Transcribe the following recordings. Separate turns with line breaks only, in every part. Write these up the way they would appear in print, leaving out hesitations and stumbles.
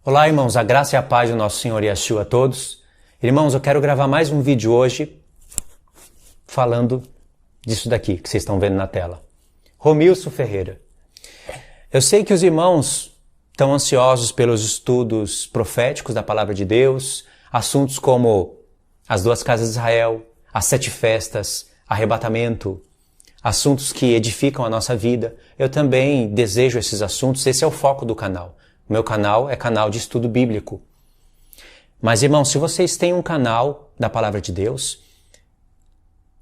Olá, irmãos, a graça e a paz do nosso Senhor Yeshua a todos. Irmãos, eu quero gravar mais um vídeo hoje falando disso daqui que vocês estão vendo na tela. Romilson Ferreira. Eu sei que os irmãos estão ansiosos pelos estudos proféticos da Palavra de Deus, assuntos como as 2 casas de Israel, as 7 festas, arrebatamento, assuntos que edificam a nossa vida. Eu também desejo esses assuntos, esse é o foco do canal. O meu canal é canal de estudo bíblico. Mas, irmãos, se vocês têm um canal da Palavra de Deus,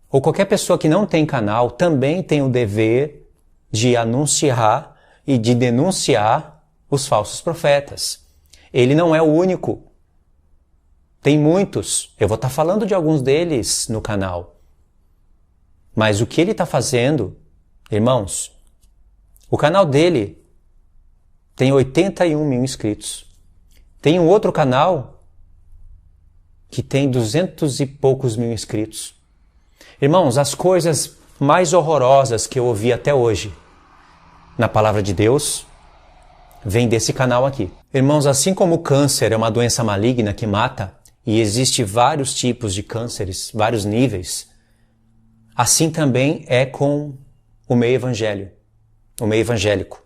ou qualquer pessoa que não tem canal, também tem o dever de anunciar e de denunciar os falsos profetas. Ele não é o único. Tem muitos. Eu vou estar falando de alguns deles no canal. Mas o que ele está fazendo, irmãos, o canal dele tem 81 mil inscritos. Tem um outro canal que tem 200 e poucos mil inscritos. Irmãos, as coisas mais horrorosas que eu ouvi até hoje na Palavra de Deus vêm desse canal aqui. Irmãos, assim como o câncer é uma doença maligna que mata, e existe vários tipos de cânceres, vários níveis, assim também é com o meio evangélico.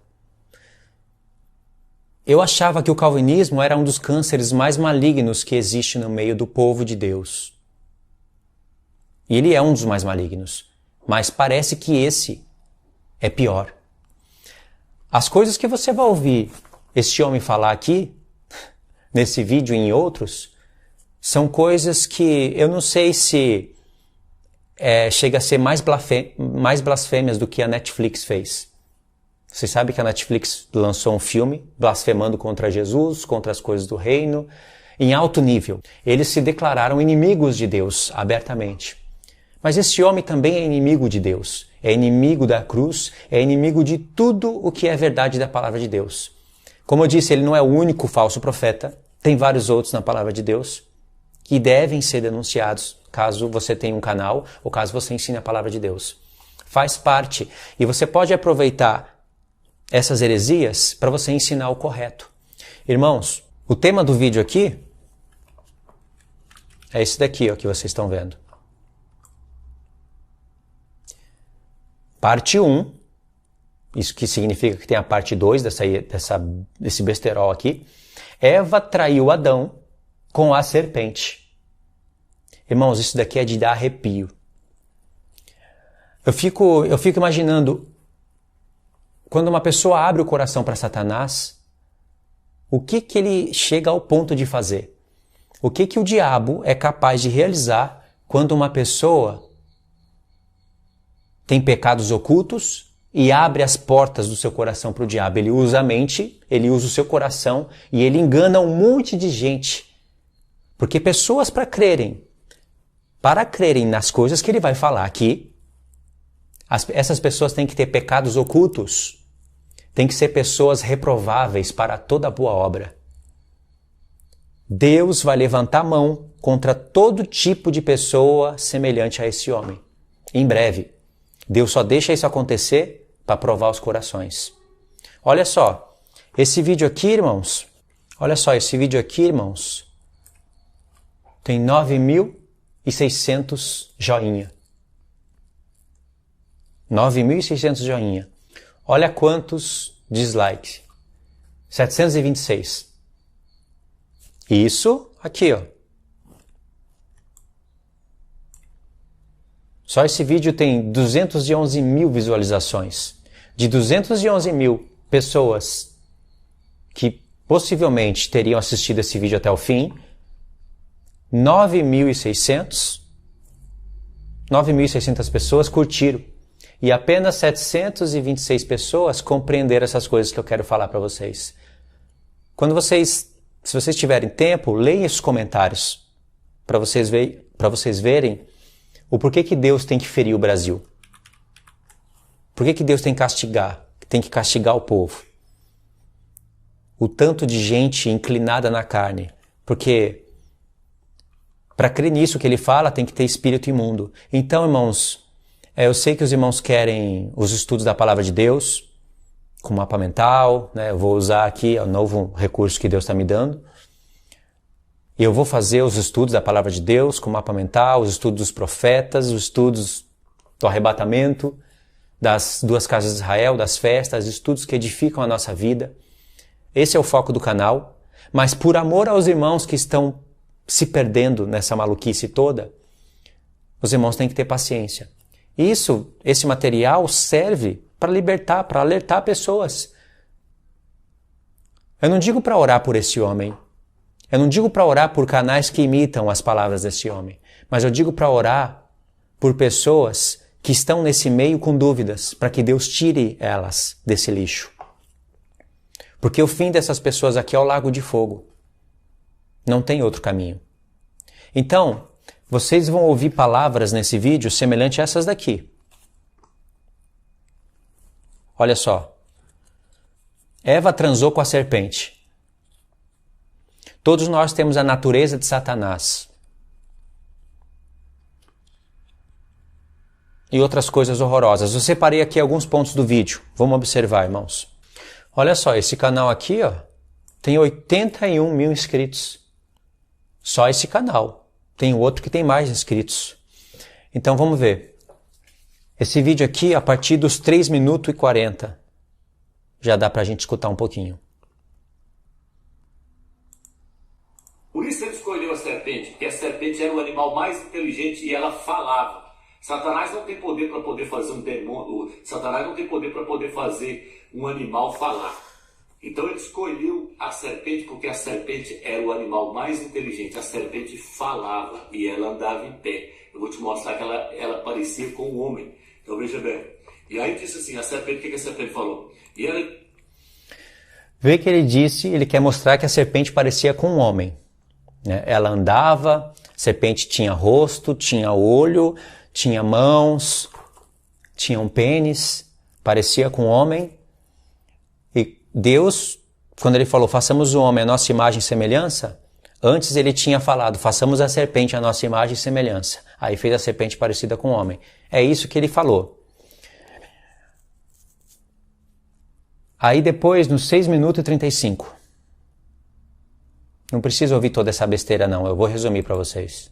Eu achava que o calvinismo era um dos cânceres mais malignos que existe no meio do povo de Deus. E ele é um dos mais malignos. Mas parece que esse é pior. As coisas que você vai ouvir este homem falar aqui, nesse vídeo e em outros, são coisas que eu não sei se chega a ser mais blasfêmias do que a Netflix fez. Você sabe que a Netflix lançou um filme blasfemando contra Jesus, contra as coisas do reino, em alto nível. Eles se declararam inimigos de Deus abertamente. Mas esse homem também é inimigo de Deus, é inimigo da cruz, é inimigo de tudo o que é verdade da palavra de Deus. Como eu disse, ele não é o único falso profeta, tem vários outros na palavra de Deus que devem ser denunciados caso você tenha um canal ou caso você ensine a palavra de Deus. Faz parte e você pode aproveitar essas heresias para você ensinar o correto. Irmãos, o tema do vídeo aqui é esse daqui, ó, que vocês estão vendo. Parte 1, isso que significa que tem a parte 2 desse besterol aqui. Eva traiu Adão com a serpente. Irmãos, isso daqui é de dar arrepio. Eu fico imaginando, quando uma pessoa abre o coração para Satanás, o que ele chega ao ponto de fazer? O que o diabo é capaz de realizar quando uma pessoa tem pecados ocultos e abre as portas do seu coração para o diabo? Ele usa a mente, ele usa o seu coração e ele engana um monte de gente. Porque pessoas para crerem nas coisas que ele vai falar aqui, essas pessoas têm que ter pecados ocultos. Tem que ser pessoas reprováveis para toda boa obra. Deus vai levantar a mão contra todo tipo de pessoa semelhante a esse homem. Em breve. Deus só deixa isso acontecer para provar os corações. Olha só. Esse vídeo aqui, irmãos. Olha só, esse vídeo aqui, irmãos. Tem 9.600 joinha. 9.600 joinha. Olha quantos dislikes. 726. Isso aqui, ó. Só esse vídeo tem 211 mil visualizações. De 211 mil pessoas que possivelmente teriam assistido esse vídeo até o fim, 9.600 pessoas curtiram. E apenas 726 pessoas compreenderam essas coisas que eu quero falar para vocês. Se vocês tiverem tempo, leiam esses comentários para vocês verem o porquê que Deus tem que ferir o Brasil. Por que Deus tem que castigar o povo. O tanto de gente inclinada na carne. Porque para crer nisso que ele fala, tem que ter espírito imundo. Então, irmãos, eu sei que os irmãos querem os estudos da palavra de Deus, com mapa mental, né? Eu vou usar aqui o novo recurso que Deus está me dando. E eu vou fazer os estudos da palavra de Deus com mapa mental, os estudos dos profetas, os estudos do arrebatamento, das duas casas de Israel, das festas, estudos que edificam a nossa vida. Esse é o foco do canal. Mas por amor aos irmãos que estão se perdendo nessa maluquice toda, os irmãos têm que ter paciência. Esse material serve para libertar, para alertar pessoas. Eu não digo para orar por esse homem. Eu não digo para orar por canais que imitam as palavras desse homem. Mas eu digo para orar por pessoas que estão nesse meio com dúvidas, para que Deus tire elas desse lixo. Porque o fim dessas pessoas aqui é o lago de fogo. Não tem outro caminho. Então, vocês vão ouvir palavras nesse vídeo semelhantes a essas daqui. Olha só. Eva transou com a serpente. Todos nós temos a natureza de Satanás. E outras coisas horrorosas. Eu separei aqui alguns pontos do vídeo. Vamos observar, irmãos. Olha só, esse canal aqui, ó, tem 81 mil inscritos. Só esse canal. Tem outro que tem mais inscritos. Então vamos ver. Esse vídeo aqui, a partir dos 3 minutos e 40, já dá pra gente escutar um pouquinho.
Por isso ele escolheu a serpente, porque a serpente era o animal mais inteligente e ela falava. Satanás não tem poder para poder fazer um demônio, Satanás não tem poder para poder fazer um animal falar. Então ele escolheu a serpente porque a serpente era o animal mais inteligente. A serpente falava e ela andava em pé. Eu vou te mostrar que ela parecia com um homem. Então veja bem. E aí disse assim, a serpente, o que a serpente falou? E ela...
Vê que ele disse, ele quer mostrar que a serpente parecia com um homem. Ela andava, a serpente tinha rosto, tinha olho, tinha mãos, tinha um pênis, parecia com um homem. E Deus, quando ele falou, façamos o homem a nossa imagem e semelhança, antes ele tinha falado, façamos a serpente a nossa imagem e semelhança. Aí fez a serpente parecida com o homem. É isso que ele falou. Aí depois, nos 6 minutos e 35. Não precisa ouvir toda essa besteira não, eu vou resumir para vocês.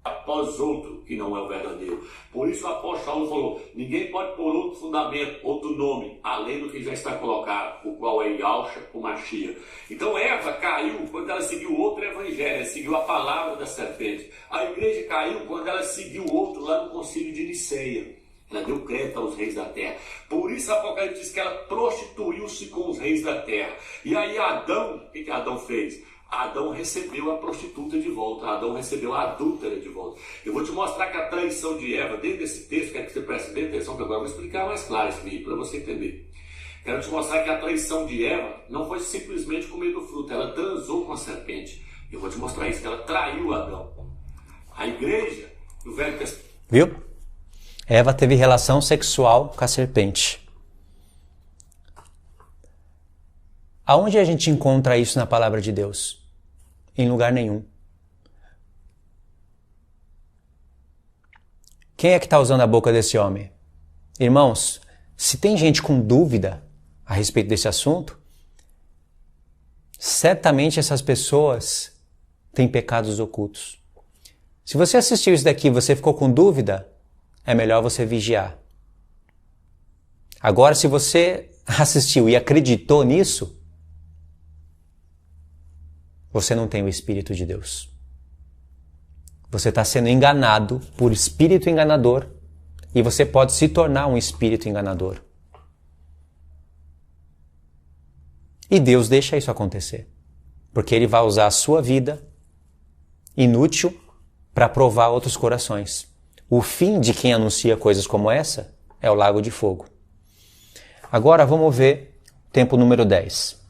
Após outro que não é o verdadeiro. Por isso o apóstolo Paulo falou, ninguém pode pôr outro fundamento, outro nome, além do que já está colocado, o qual é Yahshua, o Mashiach. Então Eva caiu quando ela seguiu outro evangelho, ela seguiu a palavra da serpente. A igreja caiu quando ela seguiu outro lá no concílio de Niceia. Ela deu crédito aos reis da terra. Por isso Apocalipse diz que ela prostituiu-se com os reis da terra. E aí Adão, o que Adão fez? Adão recebeu a prostituta de volta. Adão recebeu a adúltera de volta. Eu vou te mostrar que a traição de Eva, dentro desse texto, quero que você preste bem atenção, que agora eu vou explicar mais claro esse vídeo, para você entender. Quero te mostrar que a traição de Eva não foi simplesmente comer do fruto. Ela transou com a serpente. Eu vou te mostrar isso, que ela traiu Adão. A igreja, do Velho Testamento...
Viu? Eva teve relação sexual com a serpente. Aonde a gente encontra isso na palavra de Deus? Em lugar nenhum. Quem é que está usando a boca desse homem? Irmãos, se tem gente com dúvida a respeito desse assunto, certamente essas pessoas têm pecados ocultos. Se você assistiu isso daqui e você ficou com dúvida, é melhor você vigiar. Agora, se você assistiu e acreditou nisso, você não tem o Espírito de Deus. Você está sendo enganado por espírito enganador e você pode se tornar um espírito enganador. E Deus deixa isso acontecer, porque Ele vai usar a sua vida inútil para provar outros corações. O fim de quem anuncia coisas como essa é o lago de fogo. Agora vamos ver tempo número 10.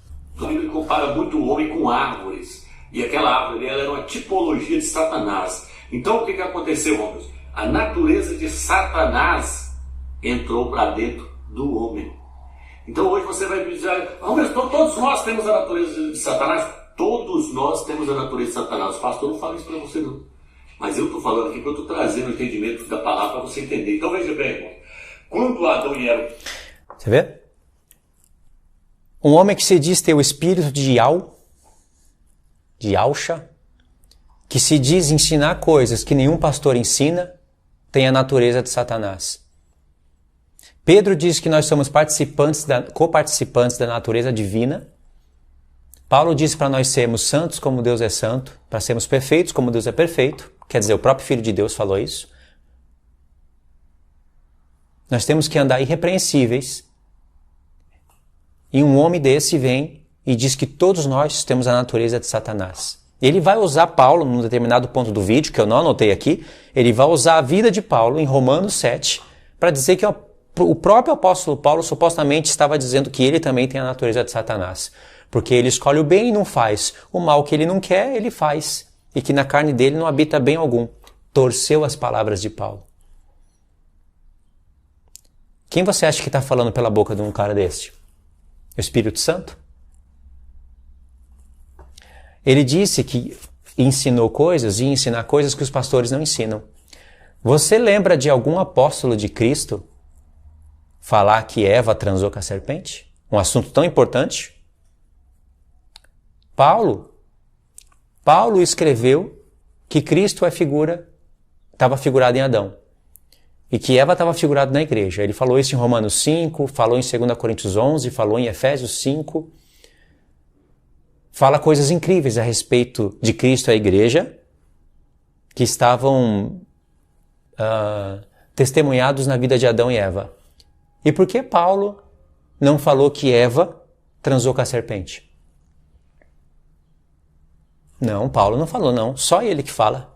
Ele compara muito o homem com árvores. E aquela árvore ela era uma tipologia de Satanás. Então o que aconteceu, homens? A natureza de Satanás entrou para dentro do homem. Então hoje você vai dizer, homens, todos nós temos a natureza de Satanás. Todos nós temos a natureza de Satanás. O pastor não fala isso para você não. Mas eu estou falando aqui que eu estou trazendo o entendimento da palavra para você entender. Então veja bem, irmão. Quando Adão e Eva...
Você vê? Um homem que se diz ter o espírito de Yalcha, que se diz ensinar coisas que nenhum pastor ensina, tem a natureza de Satanás. Pedro diz que nós somos coparticipantes da natureza divina. Paulo diz para nós sermos santos como Deus é santo, para sermos perfeitos como Deus é perfeito. Quer dizer, o próprio Filho de Deus falou isso. Nós temos que andar irrepreensíveis. E um homem desse vem e diz que todos nós temos a natureza de Satanás. Ele vai usar Paulo, num determinado ponto do vídeo, que eu não anotei aqui, ele vai usar a vida de Paulo em Romanos 7, para dizer que o próprio apóstolo Paulo supostamente estava dizendo que ele também tem a natureza de Satanás. Porque ele escolhe o bem e não faz. O mal que ele não quer, ele faz. E que na carne dele não habita bem algum. Torceu as palavras de Paulo. Quem você acha que está falando pela boca de um cara desse? O Espírito Santo? Ele disse que ensinou coisas e ensinar coisas que os pastores não ensinam. Você lembra de algum apóstolo de Cristo falar que Eva transou com a serpente? Um assunto tão importante? Paulo escreveu que Cristo estava figurado em Adão. E que Eva estava figurada na igreja. Ele falou isso em Romanos 5, falou em 2 Coríntios 11, falou em Efésios 5. Fala coisas incríveis a respeito de Cristo e a igreja, que estavam testemunhados na vida de Adão e Eva. E por que Paulo não falou que Eva transou com a serpente? Não, Paulo não falou não, só ele que fala.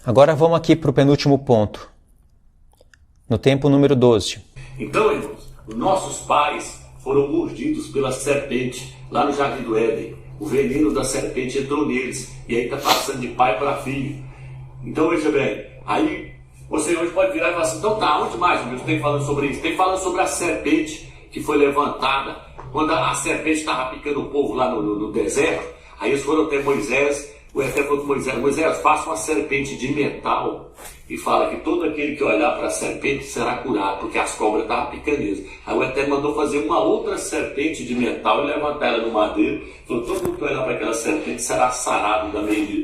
Agora vamos aqui para o penúltimo ponto, no tempo número 12.
Então, irmãos, os nossos pais foram mordidos pela serpente lá no Jardim do Éden. O veneno da serpente entrou neles e aí está passando de pai para filho. Então, veja bem, aí você hoje pode virar e falar assim, então tá, onde mais Deus tem falando sobre isso? Tem falando sobre a serpente que foi levantada, quando a serpente estava picando o povo lá no deserto, aí eles foram até Moisés, o Eterno falou com Moisés, faça uma serpente de metal e fala que todo aquele que olhar para a serpente será curado, porque as cobras estavam picando eles. Aí o Eterno mandou fazer uma outra serpente de metal e levantar ela no madeiro, falou, todo mundo que olhar para aquela serpente será sarado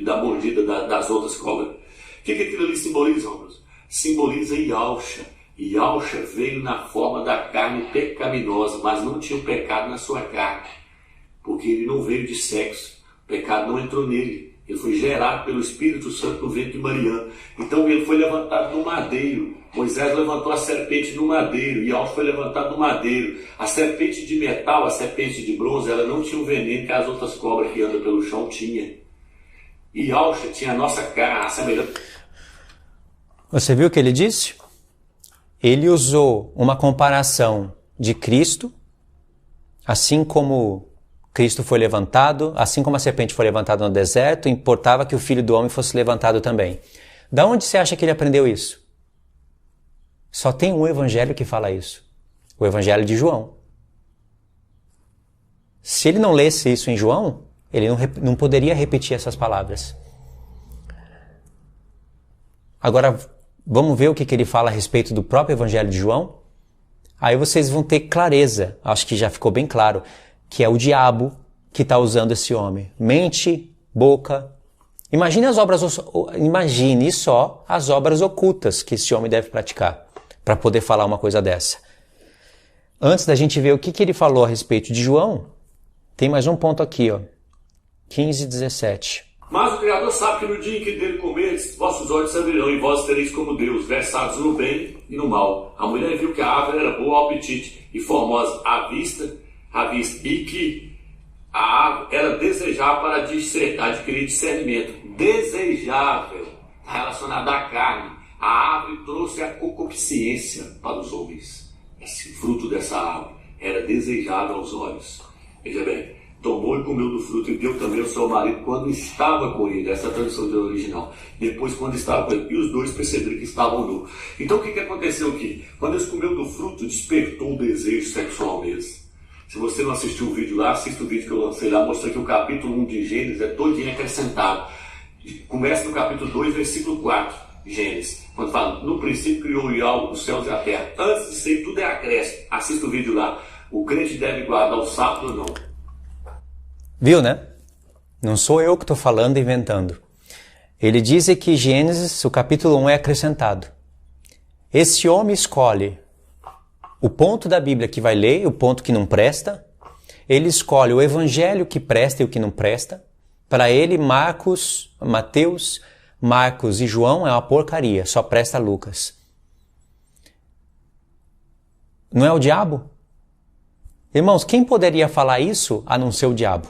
da mordida das outras cobras. O que aquilo ali simboliza, irmãos? Simboliza Yalcha. Yalcha veio na forma da carne pecaminosa, mas não tinha o pecado na sua carne, porque ele não veio de sexo, o pecado não entrou nele. Ele foi gerado pelo Espírito Santo no ventre de Maria. Então ele foi levantado no madeiro. Moisés levantou a serpente no madeiro. E Yalcha foi levantado no madeiro. A serpente de metal, a serpente de bronze, ela não tinha o veneno que as outras cobras que andam pelo chão tinham. E Yalcha tinha a nossa carne, a semelhança.
Você viu o que ele disse? Ele usou uma comparação de Cristo, assim como Cristo foi levantado, assim como a serpente foi levantada no deserto, importava que o Filho do Homem fosse levantado também. Da onde você acha que ele aprendeu isso? Só tem um evangelho que fala isso. O evangelho de João. Se ele não lesse isso em João, ele não poderia repetir essas palavras. Agora, vamos ver o que ele fala a respeito do próprio evangelho de João? Aí vocês vão ter clareza, acho que já ficou bem claro, que é o diabo que está usando esse homem. Mente, boca. Imagine só as obras ocultas que esse homem deve praticar para poder falar uma coisa dessa. Antes da gente ver o que ele falou a respeito de João, tem mais um ponto aqui, ó. 15, 17.
Mas o Criador sabe que no dia em que dele comerdes, vossos olhos se abrirão e vós tereis como Deus, versados no bem e no mal. A mulher viu que a árvore era boa ao apetite e formosa à vista, e que a árvore era desejável para adquirir discernimento. Desejável, está relacionada à carne. A árvore trouxe a concupiscência para os homens. Esse fruto dessa árvore era desejável aos olhos. Veja bem, tomou e comeu do fruto e deu também ao seu marido quando estava com ele. Essa é a tradução original. Depois, quando estava com ele. E os dois perceberam que estavam nus. Então, o que aconteceu aqui? Quando eles comeram do fruto, despertou o desejo sexual mesmo. Se você não assistiu o vídeo lá, assista o vídeo que eu lancei lá, mostrando que o capítulo 1 de Gênesis é todinho acrescentado. Começa no capítulo 2, versículo 4. Gênesis. Quando fala, no princípio criou Yahweh os céus e a terra. Antes disso aí, tudo é acréscimo. Assista o vídeo lá. O crente deve guardar o sábado ou não?
Viu, né? Não sou eu que estou falando e inventando. Ele diz que Gênesis, o capítulo 1 é acrescentado. Esse homem escolhe o ponto da Bíblia que vai ler, o ponto que não presta. Ele escolhe o evangelho que presta e o que não presta. Para ele, Mateus, Marcos e João é uma porcaria, só presta Lucas. Não é o diabo? Irmãos, quem poderia falar isso a não ser o diabo?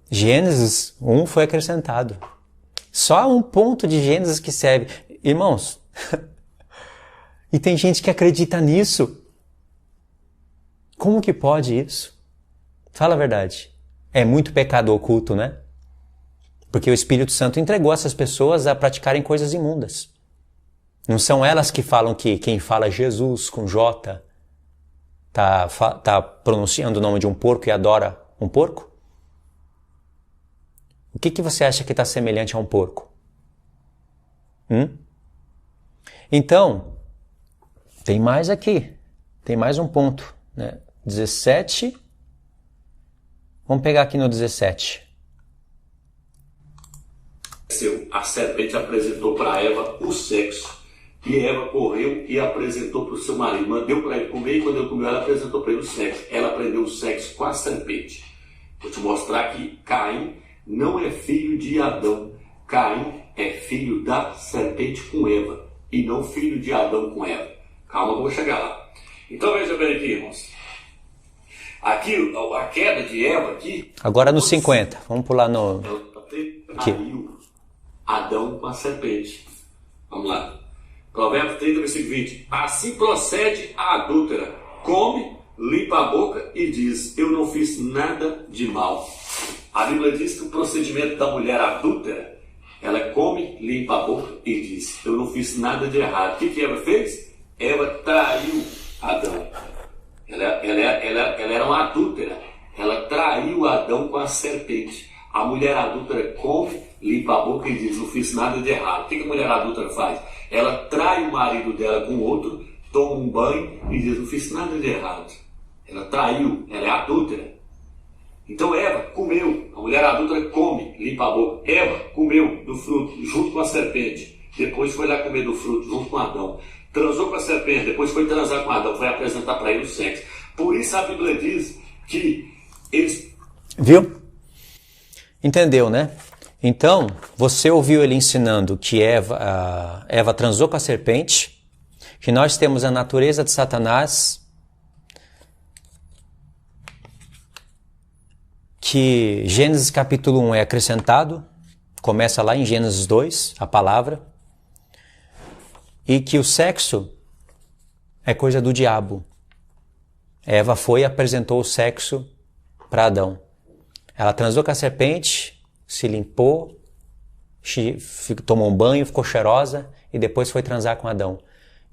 Gênesis 1 foi acrescentado. Só um ponto de Gênesis que serve. Irmãos, e tem gente que acredita nisso. Como que pode isso? Fala a verdade. É muito pecado oculto, né? Porque o Espírito Santo entregou essas pessoas a praticarem coisas imundas. Não são elas que falam que quem fala Jesus com J tá pronunciando o nome de um porco e adora um porco? O que você acha que está semelhante a um porco? Então, tem mais aqui. Tem mais um ponto, né? 17. Vamos pegar aqui no 17.
A serpente apresentou para Eva o sexo. E Eva correu e apresentou para o seu marido. Deu para ele comer e quando ele comeu, ela apresentou para ele o sexo. Ela aprendeu o sexo com a serpente. Vou te mostrar que Caim não é filho de Adão. Caim é filho da serpente com Eva. E não filho de Adão com Eva. Calma, eu vou chegar lá. Então veja bem aqui, irmãos. Aqui, a queda de Eva aqui...
Agora no 50. Vamos pular no...
Traiu Adão com a serpente. Vamos lá. Provérbios 30, versículo 20. Assim procede a adúltera. Come, limpa a boca e diz, eu não fiz nada de mal. A Bíblia diz que o procedimento da mulher adúltera, ela come, limpa a boca e diz, eu não fiz nada de errado. O que Eva fez? Eva traiu Adão. Ela era uma adúltera. Ela traiu Adão com a serpente. A mulher adúltera come, limpa a boca e diz, não fiz nada de errado. O que a mulher adúltera faz? Ela trai o marido dela com outro, toma um banho e diz, não fiz nada de errado. Ela traiu, ela é adúltera. Então Eva comeu, a mulher adúltera come, limpa a boca. Eva comeu do fruto junto com a serpente. Depois foi lá comer do fruto junto com Adão. Transou com a serpente, depois foi transar com Adão, foi apresentar para ele o sexo. Por isso a Bíblia diz que eles...
Viu? Entendeu, né? Então, você ouviu ele ensinando que Eva transou com a serpente, que nós temos a natureza de Satanás, que Gênesis capítulo 1 é acrescentado, começa lá em Gênesis 2, a palavra, e que o sexo é coisa do diabo. Eva foi e apresentou o sexo para Adão. Ela transou com a serpente, se limpou, tomou um banho, ficou cheirosa e depois foi transar com Adão.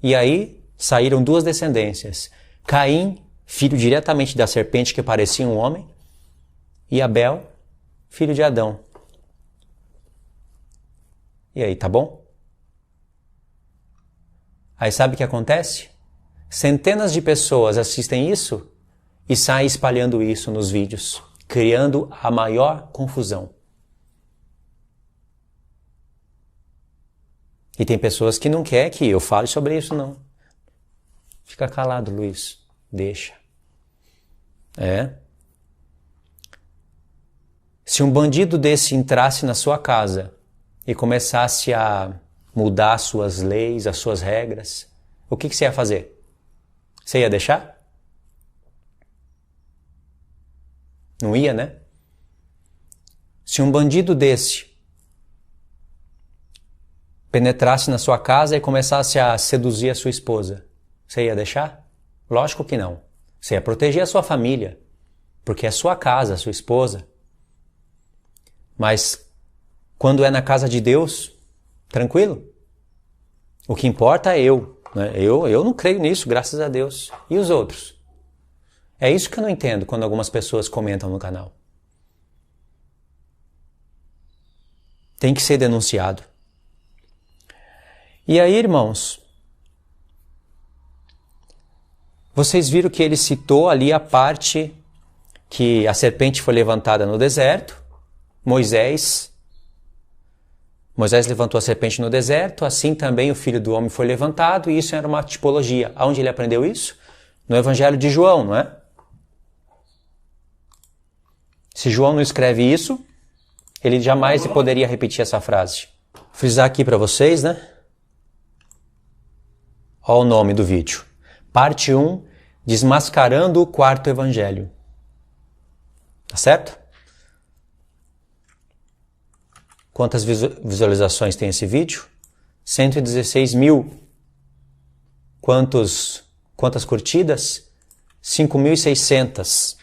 E aí saíram duas descendências. Caim, filho diretamente da serpente que parecia um homem, e Abel, filho de Adão. E aí, tá bom? Aí sabe o que acontece? Centenas de pessoas assistem isso e saem espalhando isso nos vídeos, criando a maior confusão. E tem pessoas que não querem que eu fale sobre isso, não. Fica calado, Luiz. Deixa. Se um bandido desse entrasse na sua casa e começasse a mudar as suas leis, as suas regras, o que você ia fazer? Você ia deixar? Não ia, né? Se um bandido desse penetrasse na sua casa e começasse a seduzir a sua esposa, você ia deixar? Lógico que não. Você ia proteger a sua família, porque é sua casa, a sua esposa. Mas quando é na casa de Deus, tranquilo. O que importa é eu. Né? Eu não creio nisso, graças a Deus. E os outros? É isso que eu não entendo quando algumas pessoas comentam no canal. tem que ser denunciado. E aí, irmãos, vocês viram que ele citou ali a parte que a serpente foi levantada no deserto, Moisés levantou a serpente no deserto, assim também o Filho do Homem foi levantado, e isso era uma tipologia. Aonde ele aprendeu isso? No Evangelho de João, não é? Se João não escreve isso, ele jamais poderia repetir essa frase. Vou frisar aqui para vocês, né? Olha o nome do vídeo. Parte 1, Desmascarando o Quarto Evangelho. Tá certo? Quantas visualizações tem esse vídeo? 116 mil. Quantas curtidas? 5.600.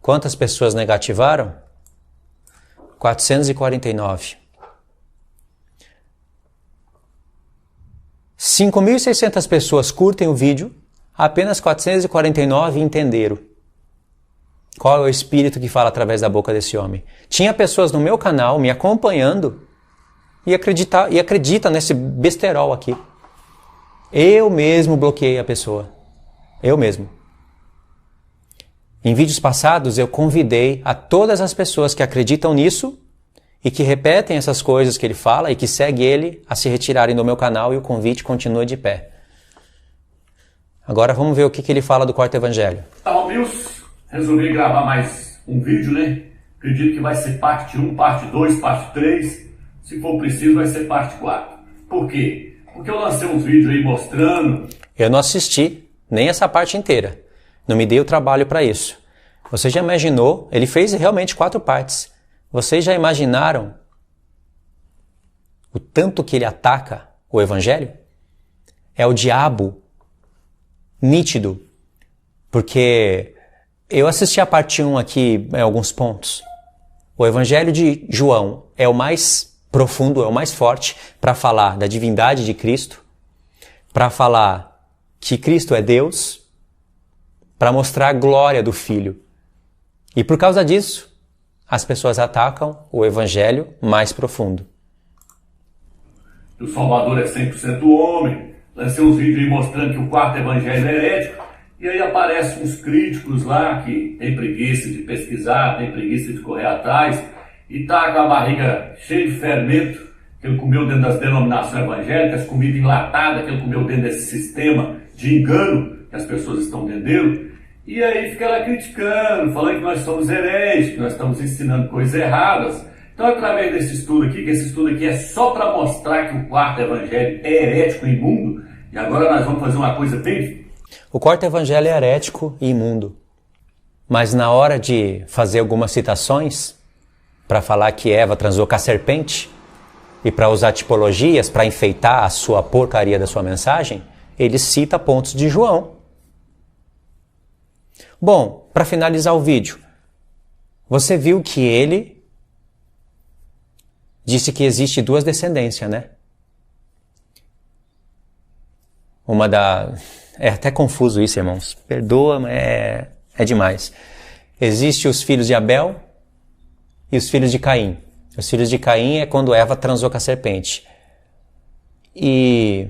Quantas pessoas negativaram? 449. 5.600 pessoas curtem o vídeo, apenas 449 entenderam. Qual é o espírito que fala através da boca desse homem? Tinha pessoas no meu canal me acompanhando e acredita nesse besterol aqui. Eu mesmo bloqueei a pessoa. Eu mesmo. Em vídeos passados eu convidei a todas as pessoas que acreditam nisso e que repetem essas coisas que ele fala e que seguem ele a se retirarem do meu canal, e o convite continua de pé. Agora vamos ver o que ele fala do quarto evangelho.
Resolvi gravar mais um vídeo, né? Acredito que vai ser parte 1, parte 2, parte 3. Se for preciso, vai ser parte 4. Por quê? Porque eu lancei uns vídeos aí mostrando...
Eu não assisti nem essa parte inteira. Não me dei o trabalho para isso. Você já imaginou? Ele fez realmente 4 partes. Vocês já imaginaram o tanto que ele ataca o evangelho? É o diabo nítido. Porque... eu assisti a parte 1 aqui em alguns pontos. O Evangelho de João é o mais profundo, é o mais forte para falar da divindade de Cristo, para falar que Cristo é Deus, para mostrar a glória do Filho. E por causa disso, as pessoas atacam o Evangelho mais profundo.
O Salvador é 100% homem. Lancei uns vídeos aí mostrando que o quarto Evangelho é herético. E aí aparecem uns críticos lá que tem preguiça de pesquisar, tem preguiça de correr atrás, e tá com a barriga cheia de fermento que ele comeu dentro das denominações evangélicas, comida enlatada que ele comeu dentro desse sistema de engano que as pessoas estão vendendo, e aí fica lá criticando, falando que nós somos hereges, que nós estamos ensinando coisas erradas. Então, através desse estudo aqui, que esse estudo aqui é só para mostrar que o quarto evangelho é herético e imundo, e agora nós vamos fazer uma coisa bem...
O quarto evangelho é herético e imundo. Mas na hora de fazer algumas citações, para falar que Eva transou com a serpente, e para usar tipologias para enfeitar a sua porcaria da sua mensagem, ele cita pontos de João. Bom, para finalizar o vídeo, você viu que ele disse que existe 2 descendências, né? É até confuso isso, irmãos. Perdoa, mas é demais. Existem os filhos de Abel e os filhos de Caim. Os filhos de Caim é quando Eva transou com a serpente. E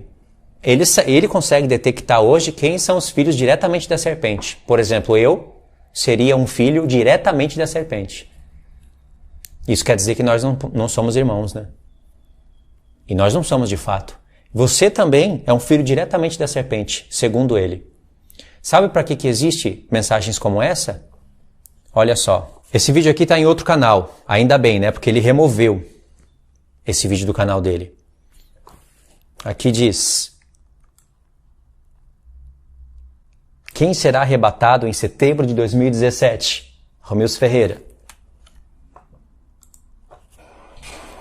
ele consegue detectar hoje quem são os filhos diretamente da serpente. Por exemplo, eu seria um filho diretamente da serpente. Isso quer dizer que nós não somos irmãos, né? E nós não somos de fato. Você também é um filho diretamente da serpente, segundo ele. Sabe para que existe mensagens como essa? Olha só. Esse vídeo aqui está em outro canal. Ainda bem, né? Porque ele removeu esse vídeo do canal dele. Aqui diz: quem será arrebatado em setembro de 2017? Romilson Ferreira.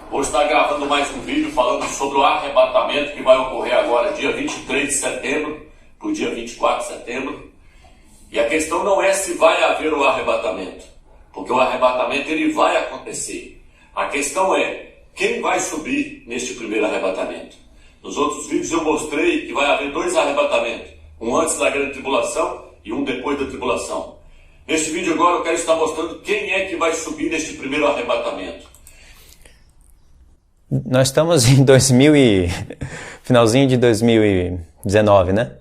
Hoje está gravando mais um vídeo falando sobre o arrebatamento que vai ocorrer agora, dia 23 de setembro, para o dia 24 de setembro. E a questão não é se vai haver o arrebatamento, porque o arrebatamento ele vai acontecer. A questão é quem vai subir neste primeiro arrebatamento. Nos outros vídeos eu mostrei que vai haver 2 arrebatamentos, um antes da grande tribulação e um depois da tribulação. Nesse vídeo agora eu quero estar mostrando quem é que vai subir neste primeiro arrebatamento.
Nós estamos em finalzinho de 2019, né?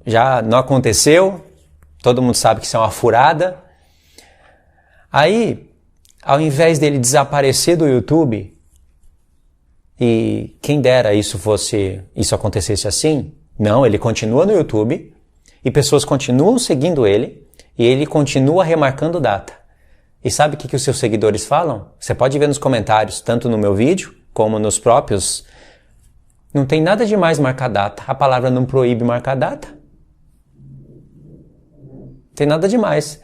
Já não aconteceu, todo mundo sabe que isso é uma furada. Aí, ao invés dele desaparecer do YouTube, e quem dera isso acontecesse assim, não, ele continua no YouTube, e pessoas continuam seguindo ele, e ele continua remarcando data. E sabe o que os seus seguidores falam? Você pode ver nos comentários, tanto no meu vídeo, como nos próprios. Não tem nada de mais marcar data. A palavra não proíbe marcar data. Não tem nada demais.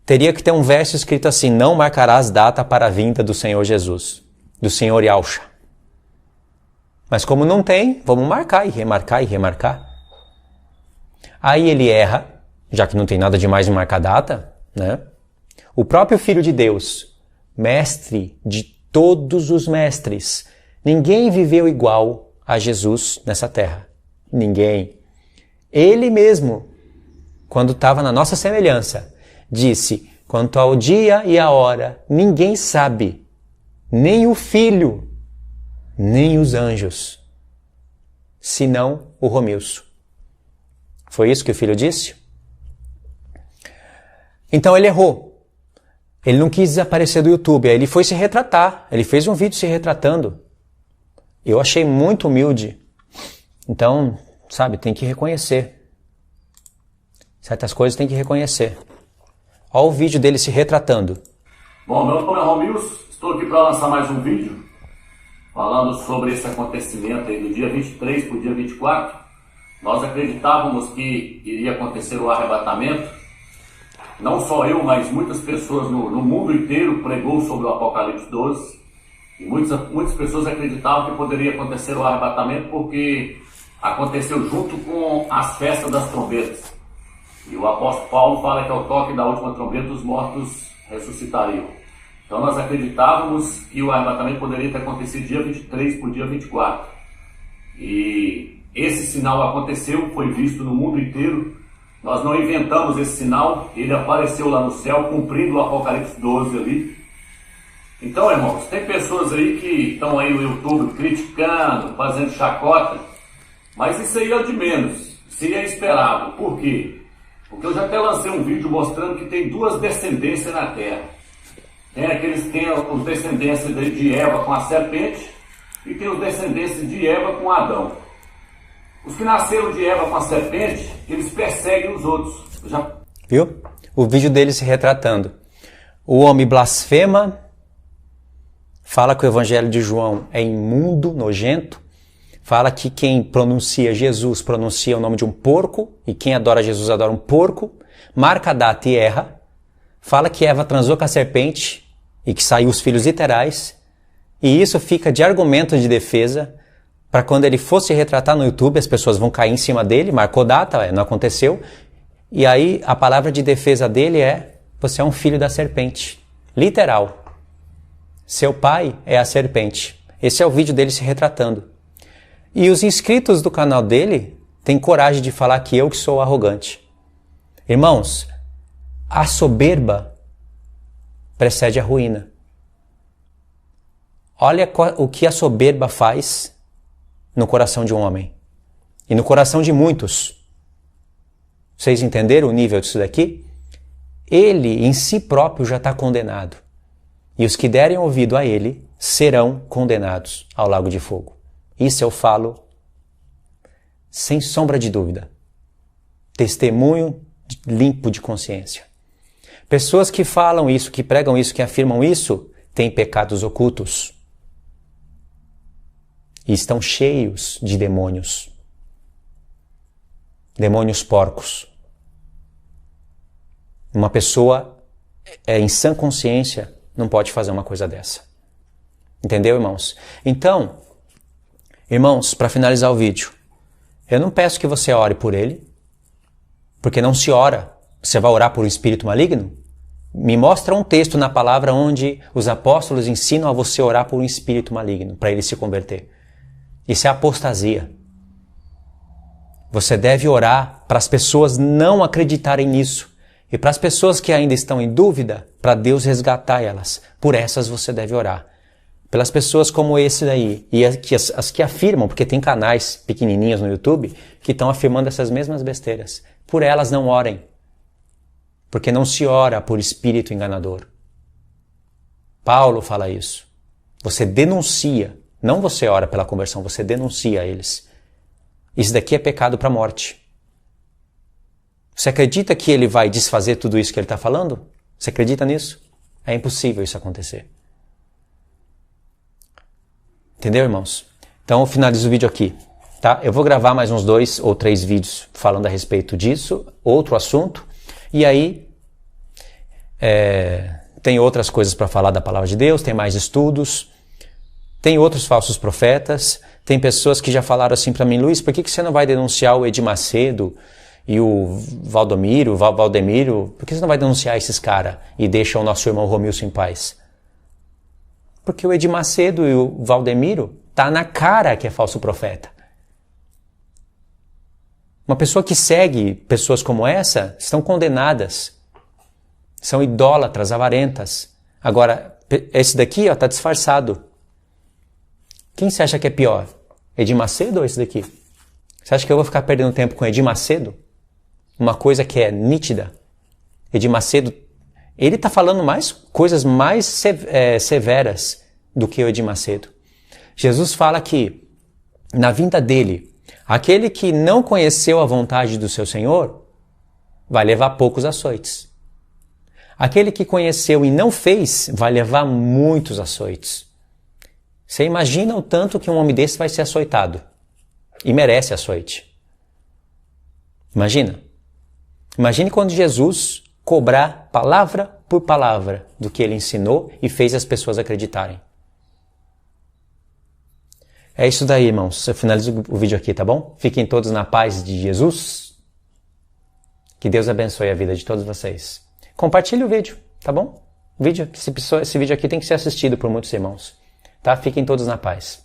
Teria que ter um verso escrito assim: não marcarás data para a vinda do Senhor Jesus, do Senhor Yahusha. Mas como não tem, vamos marcar e remarcar e remarcar. Aí ele erra, já que não tem nada demais de marcar data, né? O próprio Filho de Deus, mestre de todos os mestres. Ninguém viveu igual a Jesus nessa terra. Ninguém. Ele mesmo, quando estava na nossa semelhança, disse: quanto ao dia e a hora, ninguém sabe, nem o Filho, nem os anjos, senão o Romilson. Foi isso que o Filho disse? Então ele errou. Ele não quis desaparecer do YouTube, aí ele foi se retratar. Ele fez um vídeo se retratando. Eu achei muito humilde. Então, sabe, tem que reconhecer. Certas coisas tem que reconhecer. Olha o vídeo dele se retratando.
Bom, meu nome é Romilson, estou aqui para lançar mais um vídeo falando sobre esse acontecimento aí do dia 23 para o dia 24. Nós acreditávamos que iria acontecer o arrebatamento. Não só eu, mas muitas pessoas no mundo inteiro pregou sobre o Apocalipse 12. E muitas pessoas acreditavam que poderia acontecer o arrebatamento porque aconteceu junto com as festas das trombetas. E o apóstolo Paulo fala que ao toque da última trombeta os mortos ressuscitariam. Então nós acreditávamos que o arrebatamento poderia ter acontecido dia 23 para o dia 24. E esse sinal aconteceu, foi visto no mundo inteiro. Nós não inventamos esse sinal, ele apareceu lá no céu, cumprindo o Apocalipse 12 ali. Então, irmãos, tem pessoas aí que estão aí no YouTube criticando, fazendo chacota, mas isso aí é o de menos, isso aí é esperado. Por quê? Porque eu já até lancei um vídeo mostrando que tem duas descendências na Terra. Tem os descendentes de Eva com a serpente e tem os descendentes de Eva com Adão. Os que nasceram de Eva com a serpente, eles perseguem os outros.
Viu? O vídeo dele se retratando. O homem blasfema, fala que o evangelho de João é imundo, nojento, fala que quem pronuncia Jesus pronuncia o nome de um porco, e quem adora Jesus adora um porco, marca a data e erra, fala que Eva transou com a serpente e que saiu os filhos literais, e isso fica de argumento de defesa para quando ele fosse retratar no YouTube, as pessoas vão cair em cima dele, marcou data, não aconteceu, e aí a palavra de defesa dele é: você é um filho da serpente. Literal. Seu pai é a serpente. Esse é o vídeo dele se retratando. E os inscritos do canal dele têm coragem de falar que eu que sou arrogante. Irmãos, a soberba precede a ruína. Olha o que a soberba faz no coração de um homem. E no coração de muitos. Vocês entenderam o nível disso daqui? Ele em si próprio já está condenado. E os que derem ouvido a ele serão condenados ao lago de fogo. Isso eu falo sem sombra de dúvida. Testemunho limpo de consciência. Pessoas que falam isso, que pregam isso, que afirmam isso, têm pecados ocultos. E estão cheios de demônios. Demônios porcos. Uma pessoa em sã consciência não pode fazer uma coisa dessa. Entendeu, irmãos? Então, irmãos, para finalizar o vídeo, eu não peço que você ore por ele, porque não se ora. Você vai orar por um espírito maligno? Me mostra um texto na palavra onde os apóstolos ensinam a você orar por um espírito maligno, para ele se converter. Isso é apostasia. Você deve orar para as pessoas não acreditarem nisso. E para as pessoas que ainda estão em dúvida, para Deus resgatar elas. Por essas você deve orar. Pelas pessoas como esse daí. E as que afirmam, porque tem canais pequenininhos no YouTube, que estão afirmando essas mesmas besteiras. Por elas não orem. Porque não se ora por espírito enganador. Paulo fala isso. Você denuncia. Não você ora pela conversão, você denuncia eles. Isso daqui é pecado para a morte. Você acredita que ele vai desfazer tudo isso que ele está falando? Você acredita nisso? É impossível isso acontecer. Entendeu, irmãos? Então eu finalizo o vídeo aqui. Tá? Eu vou gravar mais uns 2 ou 3 vídeos falando a respeito disso, outro assunto. E aí tem outras coisas para falar da palavra de Deus, tem mais estudos, tem outros falsos profetas, tem pessoas que já falaram assim para mim, Luiz, por que você não vai denunciar o Edir Macedo e o Valdemiro, por que você não vai denunciar esses caras e deixa o nosso irmão Romilson em paz? Porque o Edir Macedo e o Valdemiro tá na cara que é falso profeta. Uma pessoa que segue pessoas como essa estão condenadas. São idólatras, avarentas. Agora, esse daqui está disfarçado. Quem você acha que é pior? Edir Macedo ou esse daqui? Você acha que eu vou ficar perdendo tempo com Edir Macedo? Uma coisa que é nítida. Edir Macedo, ele está falando coisas mais severas do que o Edir Macedo. Jesus fala que, na vinda dele, aquele que não conheceu a vontade do seu Senhor vai levar poucos açoites. Aquele que conheceu e não fez vai levar muitos açoites. Você imagina o tanto que um homem desse vai ser açoitado. E merece açoite. Imagina. Imagine quando Jesus cobrar palavra por palavra do que ele ensinou e fez as pessoas acreditarem. É isso daí, irmãos. Eu finalizo o vídeo aqui, tá bom? Fiquem todos na paz de Jesus. Que Deus abençoe a vida de todos vocês. Compartilhe o vídeo, tá bom? Esse vídeo aqui tem que ser assistido por muitos irmãos. Tá? Fiquem todos na paz.